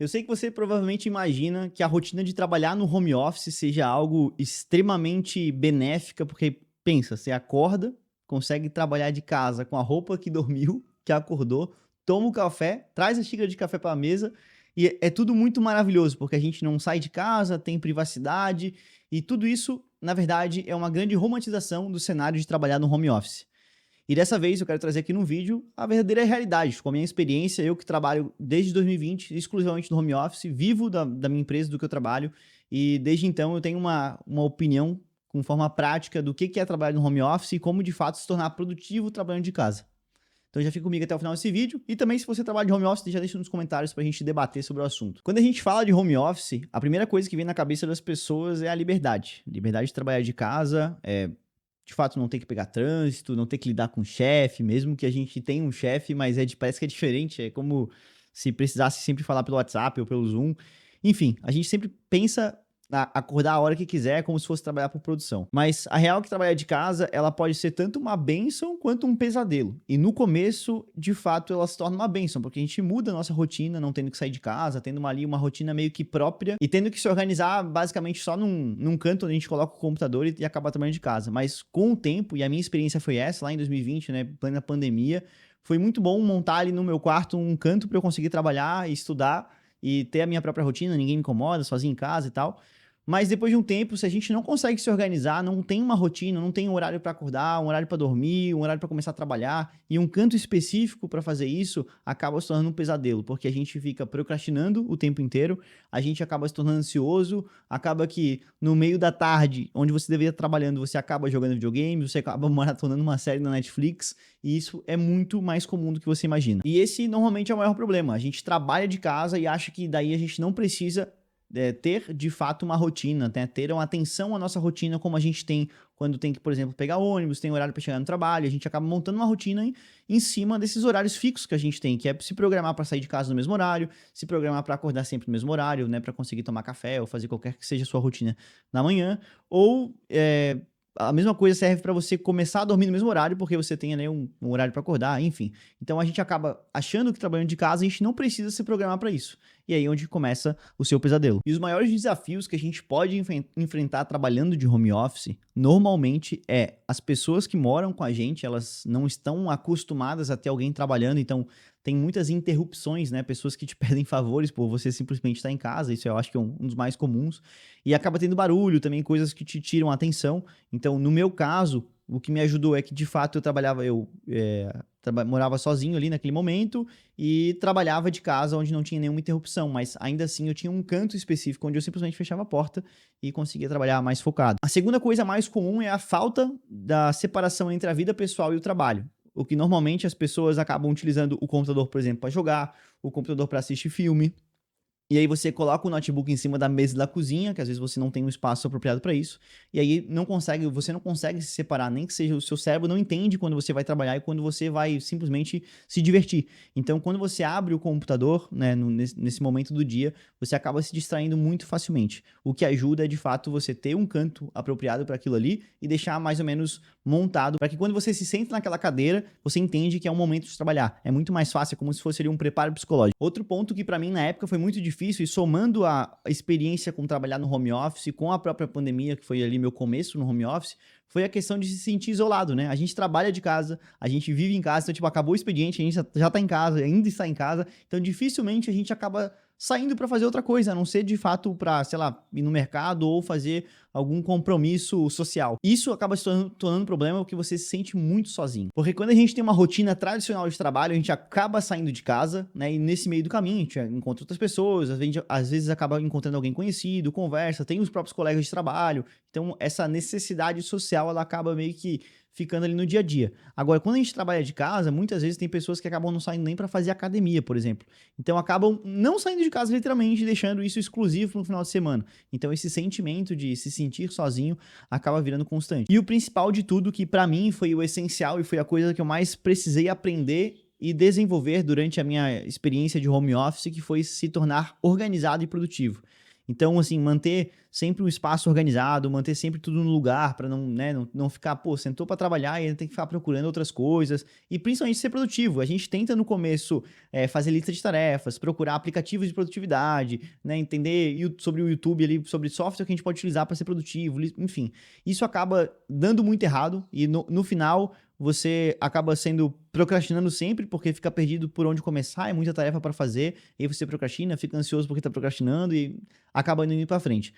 Eu sei que você provavelmente imagina que a rotina de trabalhar no home office seja algo extremamente benéfica, porque pensa, você acorda, consegue trabalhar de casa com a roupa que dormiu, que acordou, toma o café, traz a xícara de café para a mesa e é tudo muito maravilhoso, porque a gente não sai de casa, tem privacidade e tudo isso, na verdade, é uma grande romantização do cenário de trabalhar no home office. E dessa vez eu quero trazer aqui no vídeo a verdadeira realidade, com a minha experiência, eu que trabalho desde 2020 exclusivamente no home office, vivo da minha empresa, do que eu trabalho, e desde então eu tenho uma opinião com forma prática do que é trabalhar no home office e como de fato se tornar produtivo trabalhando de casa. Então já fica comigo até o final desse vídeo, e também se você trabalha de home office, já deixa nos comentários pra gente debater sobre o assunto. Quando a gente fala de home office, a primeira coisa que vem na cabeça das pessoas é a liberdade. Liberdade de trabalhar de casa, de fato, não ter que pegar trânsito, não ter que lidar com chefe, mesmo que a gente tenha um chefe, mas parece que é diferente, é como se precisasse sempre falar pelo WhatsApp ou pelo Zoom. Enfim, a gente sempre pensa acordar a hora que quiser, como se fosse trabalhar por produção. Mas a real é que trabalhar de casa, ela pode ser tanto uma bênção quanto um pesadelo. E no começo, de fato, ela se torna uma bênção, porque a gente muda a nossa rotina, não tendo que sair de casa, tendo uma rotina meio que própria e tendo que se organizar basicamente só num canto onde a gente coloca o computador e acaba trabalhando de casa. Mas com o tempo, e a minha experiência foi essa, lá em 2020, né, plena pandemia, foi muito bom montar ali no meu quarto um canto para eu conseguir trabalhar e estudar e ter a minha própria rotina, ninguém me incomoda, sozinho em casa e tal. Mas depois de um tempo, se a gente não consegue se organizar, não tem uma rotina, não tem um horário para acordar, um horário para dormir, um horário para começar a trabalhar e um canto específico para fazer isso, acaba se tornando um pesadelo, porque a gente fica procrastinando o tempo inteiro, a gente acaba se tornando ansioso, acaba que no meio da tarde, onde você deveria estar trabalhando, você acaba jogando videogame, você acaba maratonando uma série na Netflix, e isso é muito mais comum do que você imagina. E esse normalmente é o maior problema, a gente trabalha de casa e acha que daí a gente não precisa ter de fato uma rotina, né? Ter uma atenção à nossa rotina como a gente tem quando tem que, por exemplo, pegar ônibus, tem horário para chegar no trabalho, a gente acaba montando uma rotina em cima desses horários fixos que a gente tem, que é se programar para sair de casa no mesmo horário, se programar para acordar sempre no mesmo horário, né, para conseguir tomar café ou fazer qualquer que seja a sua rotina na manhã, ou a mesma coisa serve para você começar a dormir no mesmo horário, porque você tem, né, um horário para acordar, enfim. Então a gente acaba achando que trabalhando de casa a gente não precisa se programar para isso. E aí é onde começa o seu pesadelo. E os maiores desafios que a gente pode enfrentar trabalhando de home office, normalmente as pessoas que moram com a gente, elas não estão acostumadas a ter alguém trabalhando, então tem muitas interrupções, né? Pessoas que te pedem favores por você simplesmente estar em casa, isso eu acho que é um dos mais comuns. E acaba tendo barulho também, coisas que te tiram a atenção. Então, no meu caso, o que me ajudou é que, de fato, morava sozinho ali naquele momento e trabalhava de casa onde não tinha nenhuma interrupção, mas ainda assim eu tinha um canto específico onde eu simplesmente fechava a porta e conseguia trabalhar mais focado. A segunda coisa mais comum é a falta da separação entre a vida pessoal e o trabalho. O que normalmente as pessoas acabam utilizando o computador, por exemplo, para jogar, o computador para assistir filme. E aí você coloca o notebook em cima da mesa da cozinha, que às vezes você não tem um espaço apropriado para isso, e aí você não consegue se separar, nem que seja o seu cérebro não entende quando você vai trabalhar e quando você vai simplesmente se divertir. Então, quando você abre o computador, né, nesse momento do dia, você acaba se distraindo muito facilmente. O que ajuda é, de fato, você ter um canto apropriado para aquilo ali e deixar mais ou menos montado, para que quando você se senta naquela cadeira, você entende que é um momento de trabalhar. É muito mais fácil, é como se fosse ali um preparo psicológico. Outro ponto que para mim na época foi muito difícil, e somando a experiência com trabalhar no home office, com a própria pandemia, que foi ali meu começo no home office, foi a questão de se sentir isolado, né? A gente trabalha de casa, a gente vive em casa, então, tipo, acabou o expediente, a gente já tá em casa, ainda está em casa, então dificilmente a gente acaba saindo para fazer outra coisa, a não ser de fato para, sei lá, ir no mercado ou fazer algum compromisso social. Isso acaba se tornando um problema porque você se sente muito sozinho. Porque quando a gente tem uma rotina tradicional de trabalho, a gente acaba saindo de casa, né? E nesse meio do caminho a gente encontra outras pessoas, às vezes acaba encontrando alguém conhecido, conversa, tem os próprios colegas de trabalho. Então essa necessidade social, ela acaba meio que ficando ali no dia a dia. Agora, quando a gente trabalha de casa, muitas vezes tem pessoas que acabam não saindo nem para fazer academia, por exemplo. Então acabam não saindo de casa literalmente, deixando isso exclusivo no final de semana. Então esse sentimento de se sentir sozinho acaba virando constante. E o principal de tudo, que para mim foi o essencial e foi a coisa que eu mais precisei aprender e desenvolver durante a minha experiência de home office, que foi se tornar organizado e produtivo. Então, assim, manter sempre o espaço organizado, manter sempre tudo no lugar para não, né, não ficar, pô, sentou para trabalhar e ainda tem que ficar procurando outras coisas. E principalmente ser produtivo. A gente tenta no começo fazer lista de tarefas, procurar aplicativos de produtividade, né, entender sobre o YouTube ali, sobre software que a gente pode utilizar para ser produtivo, enfim. Isso acaba dando muito errado e no final você acaba sendo procrastinando sempre porque fica perdido por onde começar, é muita tarefa para fazer, e aí você procrastina, fica ansioso porque está procrastinando e acaba indo para frente.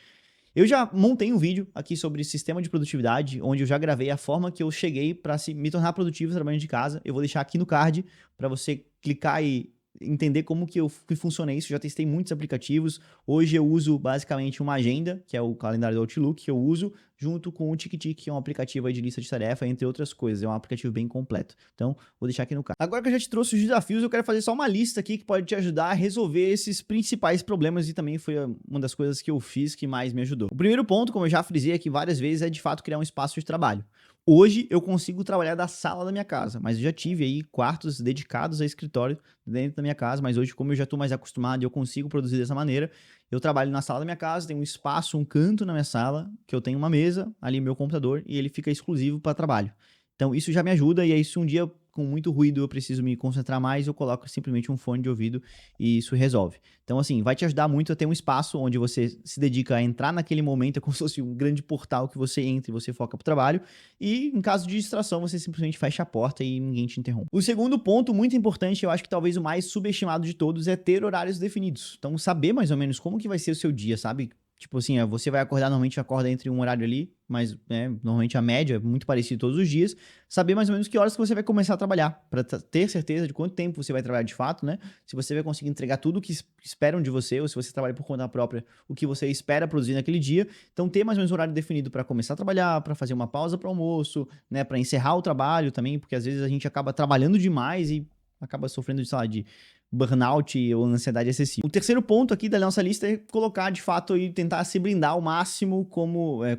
Eu já montei um vídeo aqui sobre sistema de produtividade, onde eu já gravei a forma que eu cheguei para me tornar produtivo trabalhando de casa. Eu vou deixar aqui no card para você clicar e entender como que funciona isso. Já testei muitos aplicativos. Hoje eu uso basicamente uma agenda, que é o calendário do Outlook, que eu uso, junto com o TickTick, que é um aplicativo aí de lista de tarefa, entre outras coisas. É um aplicativo bem completo. Então, vou deixar aqui no card. Agora que eu já te trouxe os desafios, eu quero fazer só uma lista aqui que pode te ajudar a resolver esses principais problemas e também foi uma das coisas que eu fiz que mais me ajudou. O primeiro ponto, como eu já frisei aqui várias vezes, é de fato criar um espaço de trabalho. Hoje eu consigo trabalhar da sala da minha casa, mas eu já tive aí quartos dedicados a escritório dentro da minha casa, mas hoje, como eu já estou mais acostumado e eu consigo produzir dessa maneira, eu trabalho na sala da minha casa, tenho um espaço, um canto na minha sala, que eu tenho uma mesa, ali meu computador, e ele fica exclusivo para trabalho. Então isso já me ajuda, e aí se um dia com muito ruído eu preciso me concentrar mais, eu coloco simplesmente um fone de ouvido e isso resolve. Então assim, vai te ajudar muito a ter um espaço onde você se dedica a entrar naquele momento, é como se fosse um grande portal que você entra e você foca pro trabalho, e em caso de distração você simplesmente fecha a porta e ninguém te interrompe. O segundo ponto, muito importante, eu acho que talvez o mais subestimado de todos, é ter horários definidos. Então saber mais ou menos como que vai ser o seu dia, sabe? Tipo assim, você vai acordar, normalmente acorda entre um horário ali, mas normalmente a média é muito parecida todos os dias. Saber mais ou menos que horas que você vai começar a trabalhar, para ter certeza de quanto tempo você vai trabalhar de fato, né? Se você vai conseguir entregar tudo o que esperam de você, ou se você trabalha por conta própria, o que você espera produzir naquele dia. Então, ter mais ou menos um horário definido para começar a trabalhar, para fazer uma pausa para almoço, né? Para encerrar o trabalho também, porque às vezes a gente acaba trabalhando demais e acaba sofrendo, sei lá, de burnout ou ansiedade excessiva. O terceiro ponto aqui da nossa lista é colocar, de fato, e tentar se blindar ao máximo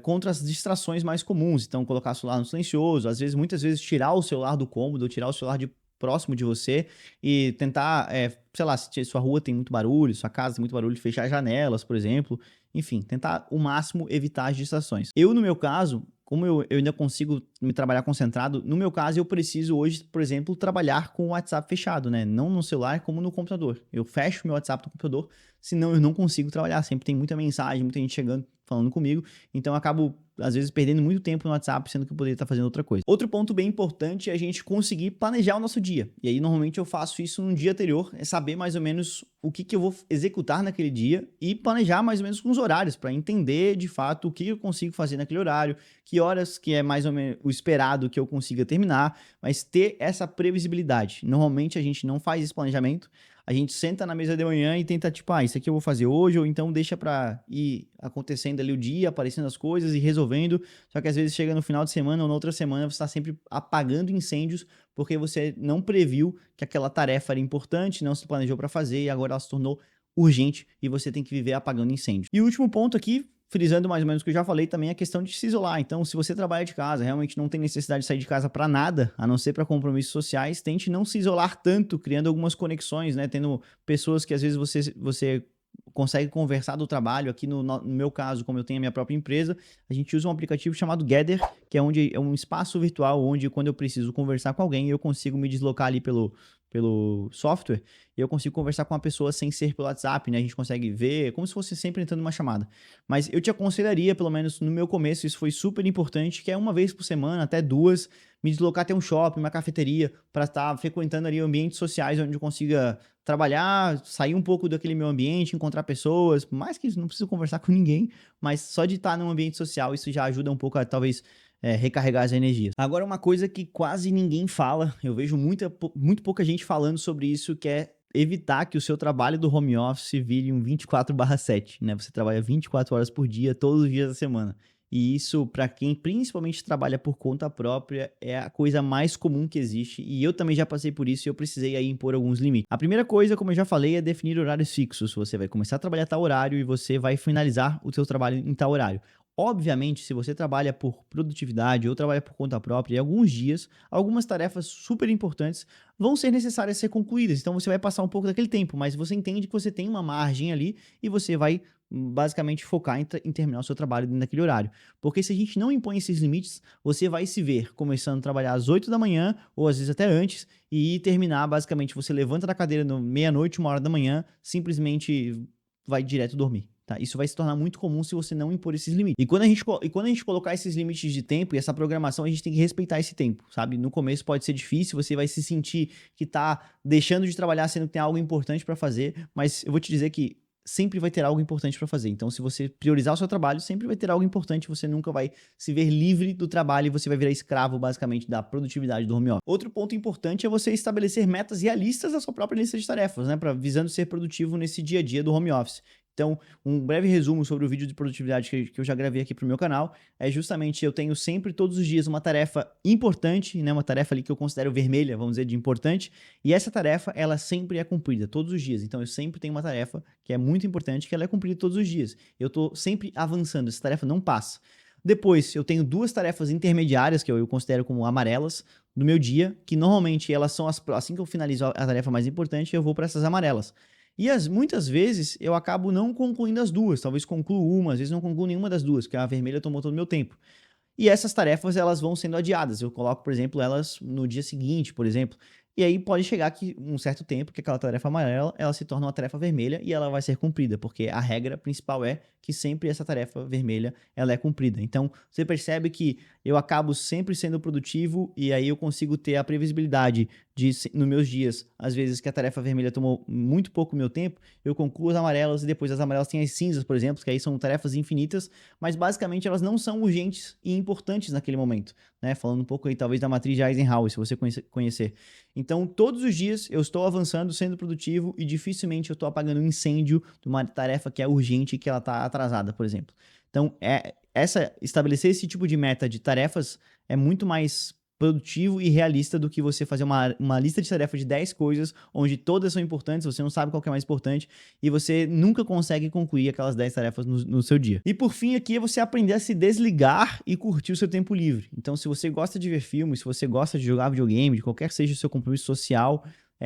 contra as distrações mais comuns. Então, colocar o celular no silencioso, muitas vezes tirar o celular do cômodo, tirar o celular próximo de você e tentar, sei lá, se sua rua tem muito barulho, sua casa tem muito barulho, fechar janelas, por exemplo. Enfim, tentar o máximo evitar as distrações. Eu, no meu caso, como eu ainda consigo me trabalhar concentrado, no meu caso eu preciso hoje, por exemplo, trabalhar com o WhatsApp fechado, né? Não no celular, como no computador. Eu fecho meu WhatsApp no computador, senão eu não consigo trabalhar. Sempre tem muita mensagem, muita gente chegando, falando comigo, então eu acabo, às vezes, perdendo muito tempo no WhatsApp, sendo que eu poderia estar fazendo outra coisa. Outro ponto bem importante é a gente conseguir planejar o nosso dia. E aí, normalmente, eu faço isso no dia anterior, é saber mais ou menos o que eu vou executar naquele dia e planejar mais ou menos com os horários, para entender, de fato, o que eu consigo fazer naquele horário, que horas que é mais ou menos o esperado que eu consiga terminar, mas ter essa previsibilidade. Normalmente, a gente não faz esse planejamento, a gente senta na mesa de manhã e tenta, tipo, isso aqui eu vou fazer hoje, ou então deixa pra ir acontecendo ali o dia, aparecendo as coisas e resolvendo. Só que às vezes chega no final de semana ou na outra semana, você está sempre apagando incêndios, porque você não previu que aquela tarefa era importante, não se planejou para fazer e agora ela se tornou urgente e você tem que viver apagando incêndios. E o último ponto aqui, frisando mais ou menos o que eu já falei, também é a questão de se isolar. Então, se você trabalha de casa, realmente não tem necessidade de sair de casa para nada, a não ser para compromissos sociais, tente não se isolar tanto, criando algumas conexões, né? Tendo pessoas que às vezes você consegue conversar do trabalho. Aqui no meu caso, como eu tenho a minha própria empresa, a gente usa um aplicativo chamado Gather, que é um espaço virtual onde, quando eu preciso conversar com alguém, eu consigo me deslocar ali pelo software e eu consigo conversar com uma pessoa sem ser pelo WhatsApp, né? A gente consegue ver, como se fosse sempre entrando numa chamada. Mas eu te aconselharia, pelo menos no meu começo, isso foi super importante, que é uma vez por semana, até duas, me deslocar até um shopping, uma cafeteria, para estar frequentando ali ambientes sociais onde eu consiga trabalhar, sair um pouco daquele meu ambiente, encontrar pessoas, por mais que não preciso conversar com ninguém, mas só de estar num ambiente social, isso já ajuda um pouco a talvez recarregar as energias. Agora, uma coisa que quase ninguém fala, eu vejo muito pouca gente falando sobre isso, que é evitar que o seu trabalho do home office vire um 24/7, né? Você trabalha 24 horas por dia, todos os dias da semana. E isso, para quem principalmente trabalha por conta própria, é a coisa mais comum que existe. E eu também já passei por isso e eu precisei aí impor alguns limites. A primeira coisa, como eu já falei, é definir horários fixos. Você vai começar a trabalhar a tal horário e você vai finalizar o seu trabalho em tal horário. Obviamente, se você trabalha por produtividade ou trabalha por conta própria, em alguns dias, algumas tarefas super importantes vão ser necessárias ser concluídas. Então, você vai passar um pouco daquele tempo, mas você entende que você tem uma margem ali e você vai basicamente focar em terminar o seu trabalho dentro daquele horário. Porque se a gente não impõe esses limites, você vai se ver começando a trabalhar às 8 da manhã, ou às vezes até antes, e terminar, basicamente, você levanta da cadeira no meia-noite, 1 hora da manhã, simplesmente vai direto dormir. Tá? Isso vai se tornar muito comum se você não impor esses limites. E quando a gente colocar esses limites de tempo e essa programação, a gente tem que respeitar esse tempo, sabe? No começo pode ser difícil, você vai se sentir que tá deixando de trabalhar sendo que tem algo importante para fazer, mas eu vou te dizer que sempre vai ter algo importante para fazer. Então, se você priorizar o seu trabalho, sempre vai ter algo importante, você nunca vai se ver livre do trabalho e você vai virar escravo, basicamente, da produtividade do home office. Outro ponto importante é você estabelecer metas realistas da sua própria lista de tarefas, né, visando ser produtivo nesse dia a dia do home office. Então, um breve resumo sobre o vídeo de produtividade que eu já gravei aqui para o meu canal é justamente eu tenho sempre, todos os dias, uma tarefa importante, né, uma tarefa ali que eu considero vermelha, vamos dizer, de importante, e essa tarefa, ela sempre é cumprida, todos os dias. Então, eu sempre tenho uma tarefa que é muito importante, que ela é cumprida todos os dias. Eu estou sempre avançando, essa tarefa não passa. Depois, eu tenho 2 tarefas intermediárias, que eu considero como amarelas, no meu dia, que normalmente elas são assim que eu finalizo a tarefa mais importante, eu vou para essas amarelas. E muitas vezes eu acabo não concluindo as 2, talvez concluo uma, às vezes não concluo nenhuma das 2, porque a vermelha tomou todo o meu tempo. E essas tarefas, elas vão sendo adiadas. Eu coloco, por exemplo, elas no dia seguinte, por exemplo. E aí pode chegar que um certo tempo que aquela tarefa amarela, ela se torna uma tarefa vermelha e ela vai ser cumprida, porque a regra principal é que sempre essa tarefa vermelha, ela é cumprida. Então, você percebe que eu acabo sempre sendo produtivo e aí eu consigo ter a previsibilidade de, nos meus dias, às vezes que a tarefa vermelha tomou muito pouco meu tempo, eu concluo as amarelas e depois as amarelas têm as cinzas, por exemplo, que aí são tarefas infinitas, mas basicamente elas não são urgentes e importantes naquele momento, né? Falando um pouco aí talvez da matriz de Eisenhower, se você conhecer. Então, todos os dias eu estou avançando, sendo produtivo e dificilmente eu estou apagando um incêndio de uma tarefa que é urgente e que ela está atrasada, por exemplo. Então, estabelecer esse tipo de meta de tarefas é muito mais produtivo e realista do que você fazer uma lista de tarefas de 10 coisas, onde todas são importantes, você não sabe qual que é mais importante, e você nunca consegue concluir aquelas 10 tarefas no seu dia. E por fim, aqui é você aprender a se desligar e curtir o seu tempo livre. Então, se você gosta de ver filmes, se você gosta de jogar videogame, de qualquer que seja o seu compromisso social,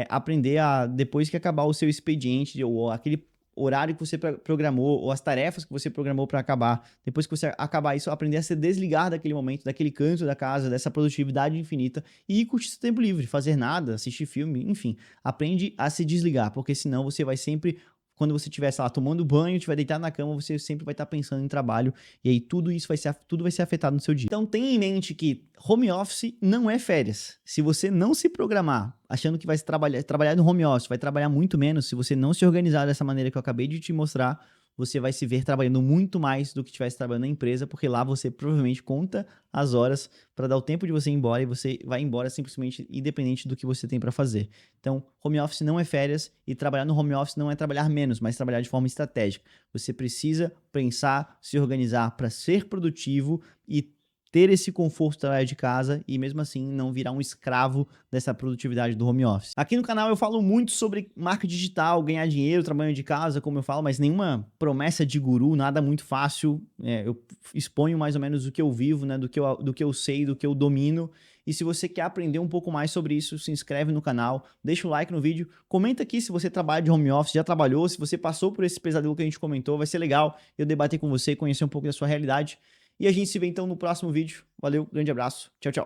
aprender a, depois que acabar o seu expediente, ou aquele horário que você programou, ou as tarefas que você programou para acabar, depois que você acabar isso, aprender a se desligar daquele momento, daquele canto da casa, dessa produtividade infinita e curtir seu tempo livre, fazer nada, assistir filme, enfim, aprende a se desligar, porque senão você vai sempre, quando você estiver, sei lá, tomando banho, estiver deitado na cama, você sempre vai estar pensando em trabalho, e aí tudo vai ser afetado no seu dia. Então tenha em mente que home office não é férias. Se você não se programar, achando que vai trabalhar no home office, vai trabalhar muito menos, se você não se organizar dessa maneira que eu acabei de te mostrar, você vai se ver trabalhando muito mais do que estivesse trabalhando na empresa, porque lá você provavelmente conta as horas para dar o tempo de você ir embora e você vai embora simplesmente independente do que você tem para fazer. Então, home office não é férias e trabalhar no home office não é trabalhar menos, mas trabalhar de forma estratégica. Você precisa pensar, se organizar para ser produtivo e ter esse conforto de trabalhar de casa e mesmo assim não virar um escravo dessa produtividade do home office. Aqui no canal eu falo muito sobre marca digital, ganhar dinheiro, trabalhando de casa, como eu falo, mas nenhuma promessa de guru, nada muito fácil. Eu exponho mais ou menos o que eu vivo, né, do que eu sei, do que eu domino. E se você quer aprender um pouco mais sobre isso, se inscreve no canal, deixa o like no vídeo, comenta aqui se você trabalha de home office, já trabalhou, se você passou por esse pesadelo que a gente comentou, vai ser legal eu debater com você, conhecer um pouco da sua realidade. E a gente se vê então no próximo vídeo. Valeu, grande abraço, tchau, tchau.